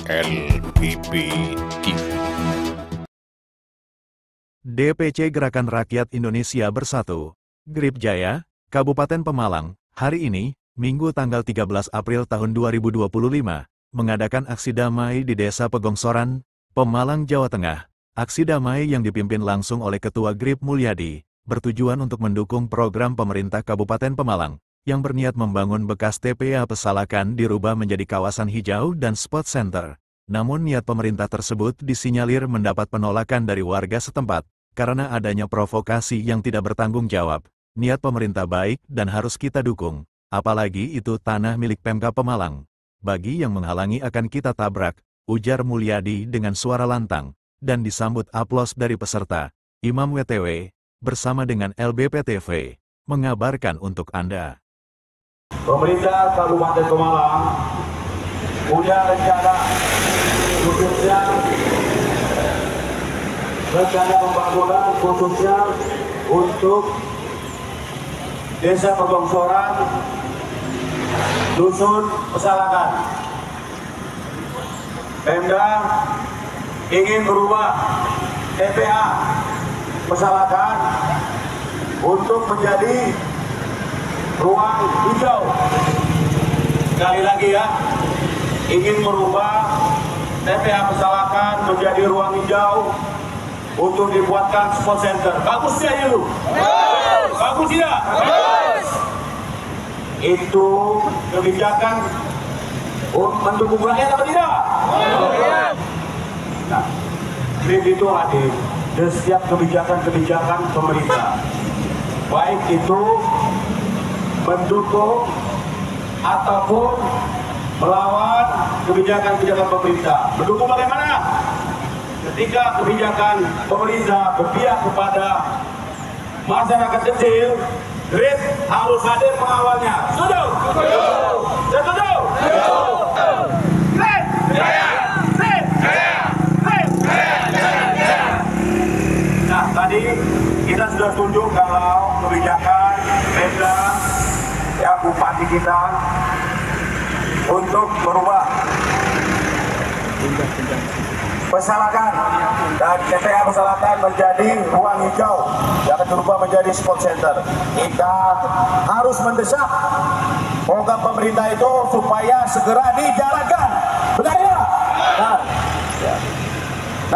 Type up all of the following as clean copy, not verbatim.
LPP TV. DPC Gerakan Rakyat Indonesia Bersatu, Grip Jaya, Kabupaten Pemalang, hari ini, Minggu tanggal 13 April tahun 2025, mengadakan aksi damai di Desa Pegongsoran, Pemalang, Jawa Tengah. Aksi damai yang dipimpin langsung oleh Ketua Grip Mulyadi, bertujuan untuk mendukung program pemerintah Kabupaten Pemalang, yang berniat membangun bekas TPA Pesalakan dirubah menjadi kawasan hijau dan spot center. Namun niat pemerintah tersebut disinyalir mendapat penolakan dari warga setempat, karena adanya provokasi yang tidak bertanggung jawab. Niat pemerintah baik dan harus kita dukung, apalagi itu tanah milik Pemkab Pemalang. Bagi yang menghalangi akan kita tabrak, ujar Mulyadi dengan suara lantang, dan disambut aplos dari peserta. Imam WTW, bersama dengan LBP TV, mengabarkan untuk Anda. Pemerintah Kabupaten Pemalang punya rencana, khususnya rencana pembangunan khususnya untuk Desa Pegongsoran, Dusun Pesalakan. Pemda ingin berubah TPA Pesalakan untuk menjadi ruang hijau. Sekali lagi ya, ingin merubah TPA Pesalakan menjadi ruang hijau untuk dibuatkan sport center. Bagus ya itu? Bagus tidak? Itu kebijakan mendukung rakyat atau tidak? Nah, Grip itu hadir di setiap kebijakan-kebijakan pemerintah, baik itu mendukung ataupun melawan kebijakan-kebijakan pemerintah. Mendukung bagaimana? Ketika kebijakan pemerintah berpihak kepada masyarakat kecil, Grip harus hadir mengawalnya. Setuju? Setuju? Grip Jaya! Grip Jaya! Grip Jaya! Nah, tadi kita sudah tunjuk kalau kebijakan Pemda ya bupati kita untuk merubah Pesalakan dan TPA Pesalakan menjadi ruang hijau yang akan berubah menjadi sport center. Kita harus mendesak program pemerintah itu supaya segera dijalankan. Benar ya?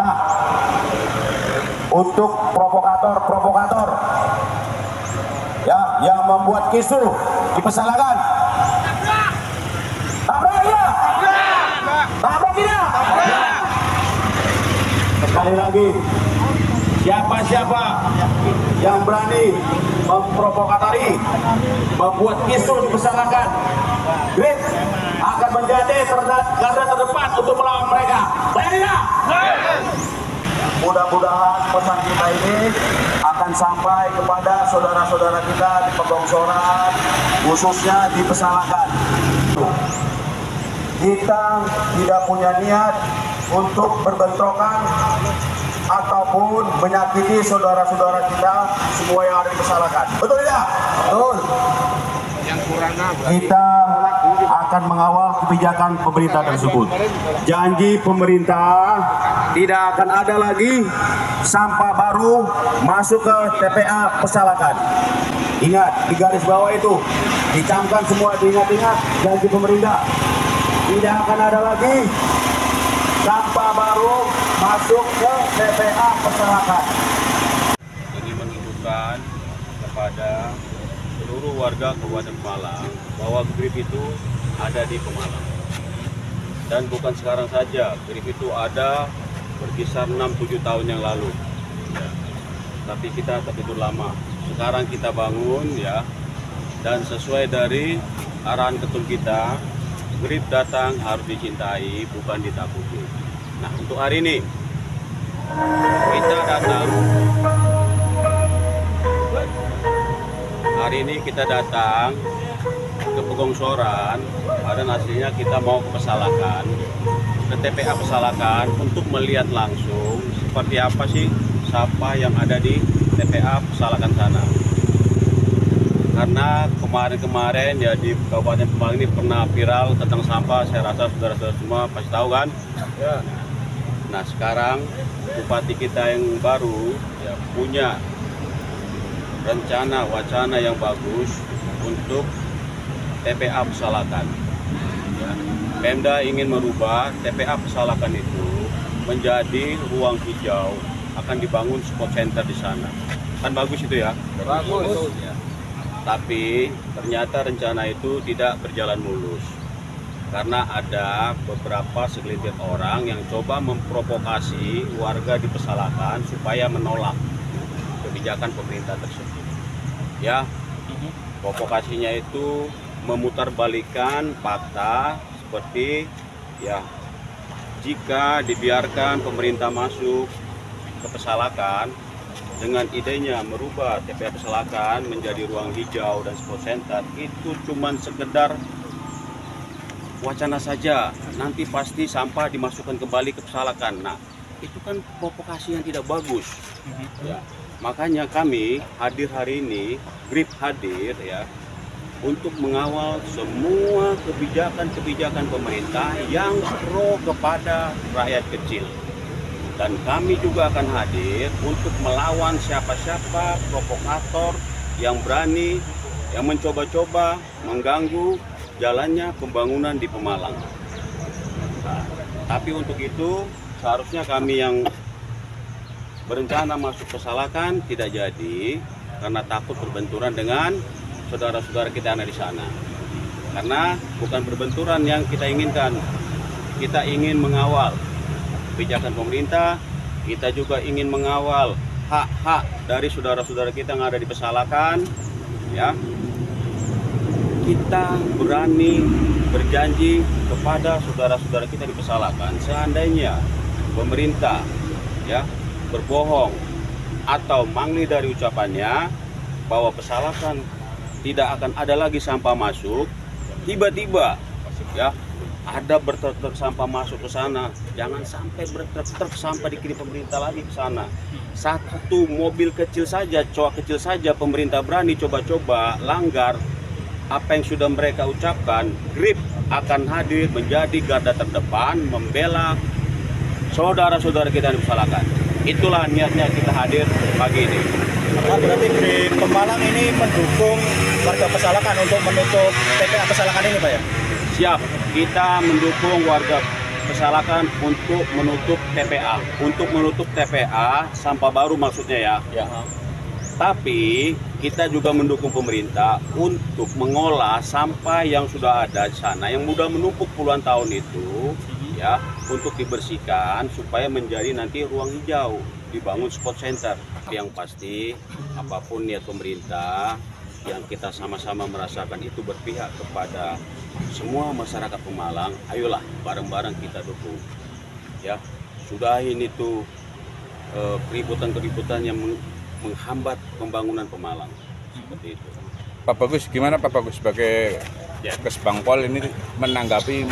Nah, untuk provokator ya yang membuat kisruh di Pesalakan, tabrak ya? Tabrak tidak? Sekali lagi, siapa-siapa yang berani memprovokatori, membuat kisruh di Pesalakan, Grip akan menjadi garda terdepan untuk melawan mereka. Baik tidak? Mudah-mudahan pesan kita ini akan sampai kepada saudara-saudara kita di Pegongsoran, khususnya di Pesalakan. Kita tidak punya niat untuk berbentrokan ataupun menyakiti saudara-saudara kita semua yang ada di Pesalakan. Betul tidak? Betul. Kita akan mengawal kebijakan pemerintah tersebut. Janji pemerintah tidak akan ada lagi sampah baru masuk ke TPA Pesalakan. Ingat, di garis bawah itu dicamkan semua, diingat-ingat janji pemerintah. Tidak akan ada lagi sampah baru masuk ke TPA Pesalakan. Ini menunjukkan kepada seluruh warga Kabupaten Pemalang bahwa Grip itu ada di Pemalang. Dan bukan sekarang saja, Grip itu ada berkisar 6-7 tahun yang lalu. Ya. Tapi kita tertidur lama. Sekarang kita bangun ya, dan sesuai dari arahan ketum kita, Grip datang harus dicintai, bukan ditakuti. Nah, untuk hari ini kita datang. Hari ini kita datang ke Pegongsoran, dan hasilnya kita mau ke Pesalakan, ke TPA Pesalakan untuk melihat langsung seperti apa sih sampah yang ada di TPA Pesalakan sana. karena kemarin-kemarin ya di Kabupaten Pemalang ini pernah viral tentang sampah. Saya rasa saudara-saudara semua pasti tahu kan. Nah sekarang bupati kita yang baru ya punya rencana wacana yang bagus untuk TPA Pesalakan. Ya, Pemda ingin merubah TPA Pesalakan itu menjadi ruang hijau, akan dibangun sport center di sana. Kan bagus itu ya? Bagus. Tapi ternyata rencana itu tidak berjalan mulus. Karena ada beberapa segelintir orang yang coba memprovokasi warga di Pesalakan supaya menolak kebijakan pemerintah tersebut. Ya, provokasinya itu memutarbalikkan fakta seperti ya jika dibiarkan pemerintah masuk ke Pesalakan dengan idenya merubah TPA Pesalakan menjadi ruang hijau dan sport center, itu cuman sekedar wacana saja. Nanti pasti sampah dimasukkan kembali ke Pesalakan. Nah, itu kan provokasi yang tidak bagus. Ya. Makanya kami hadir hari ini, GRIP hadir ya, untuk mengawal semua kebijakan-kebijakan pemerintah yang pro kepada rakyat kecil. Dan kami juga akan hadir untuk melawan siapa-siapa provokator yang berani, yang mencoba-coba mengganggu jalannya pembangunan di Pemalang. Nah, tapi untuk itu seharusnya kami yang berencana masuk Pesalakan tidak jadi karena takut berbenturan dengan saudara-saudara kita yang ada di sana. Karena bukan berbenturan yang kita inginkan. Kita ingin mengawal kebijakan pemerintah, kita juga ingin mengawal hak-hak dari saudara-saudara kita yang ada di Pesalakan. Ya, kita berani berjanji kepada saudara-saudara kita di Pesalakan, seandainya pemerintah ya berbohong atau mangli dari ucapannya bahwa Pesalakan tidak akan ada lagi sampah masuk, tiba-tiba ya ada bertruk-truk sampah masuk ke sana, jangan sampai bertruk-truk sampah dikirim pemerintah lagi ke sana. Satu mobil kecil saja, cowok kecil saja pemerintah berani coba-coba langgar apa yang sudah mereka ucapkan, GRIP akan hadir menjadi garda terdepan membela saudara-saudara kita di Pesalakan. Itulah niatnya kita hadir pagi ini. Berarti GRIP Pemalang ini mendukung warga Pesalakan untuk menutup TPA Pesalakan ini, Pak ya? Siap, kita mendukung warga Pesalakan untuk menutup TPA. Untuk menutup TPA, sampah baru maksudnya ya. Ya. Tapi kita juga mendukung pemerintah untuk mengolah sampah yang sudah ada di sana, yang sudah menumpuk puluhan tahun itu, ya, untuk dibersihkan supaya menjadi nanti ruang hijau, dibangun sport center. Yang pasti, apapun niat pemerintah, yang kita sama-sama merasakan itu berpihak kepada semua masyarakat Pemalang, ayolah bareng-bareng kita dukung. Ya, sudahin itu keributan-keributan yang menghambat pembangunan Pemalang. Seperti itu. Pak Bagus, gimana Pak Bagus sebagai Kesbangpol ini menanggapi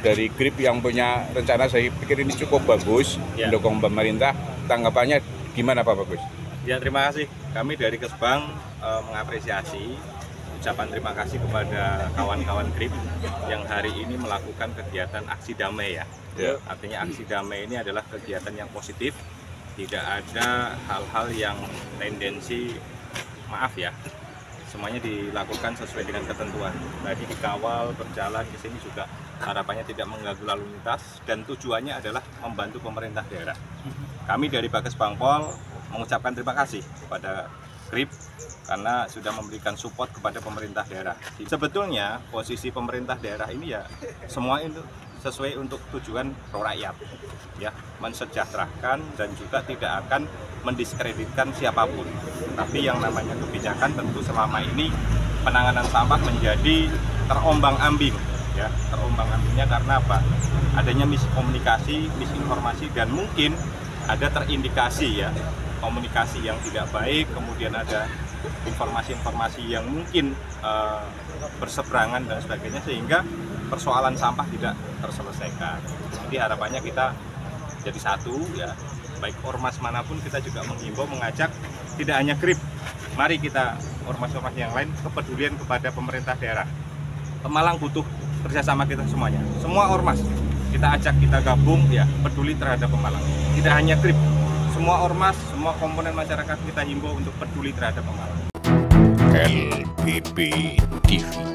dari GRIP yang punya rencana? Saya pikir ini cukup bagus, mendukung pemerintah. Tanggapannya gimana Pak Bagus? Ya, terima kasih. Kami dari Kesbang mengapresiasi, ucapan terima kasih kepada kawan-kawan GRIP yang hari ini melakukan kegiatan aksi damai ya. Artinya aksi damai ini adalah kegiatan yang positif, tidak ada hal-hal yang tendensi, maaf ya, semuanya dilakukan sesuai dengan ketentuan. Tadi dikawal, berjalan ke sini juga harapannya tidak mengganggu lalu lintas dan tujuannya adalah membantu pemerintah daerah. Kami dari Bages Bangpol mengucapkan terima kasih kepada GRIP karena sudah memberikan support kepada pemerintah daerah. Sebetulnya posisi pemerintah daerah ini ya semua itu sesuai untuk tujuan pro rakyat, ya, mensejahterakan dan juga tidak akan mendiskreditkan siapapun. Tapi yang namanya kebijakan tentu selama ini penanganan sampah menjadi terombang-ambing, ya, terombang-ambingnya karena apa? Adanya miskomunikasi, misinformasi dan mungkin ada terindikasi ya komunikasi yang tidak baik, kemudian ada informasi-informasi yang mungkin berseberangan dan sebagainya sehingga persoalan sampah tidak terselesaikan. Jadi harapannya kita jadi satu ya, baik ormas manapun kita juga menghimbau, mengajak tidak hanya GRIP, mari kita ormas-ormas yang lain kepedulian kepada pemerintah daerah. Pemalang butuh kerjasama kita semuanya. Semua ormas kita ajak, kita gabung ya, peduli terhadap Pemalang. Tidak hanya GRIP, semua ormas, semua komponen masyarakat kita himbau untuk peduli terhadap Pemalang. LPP TV.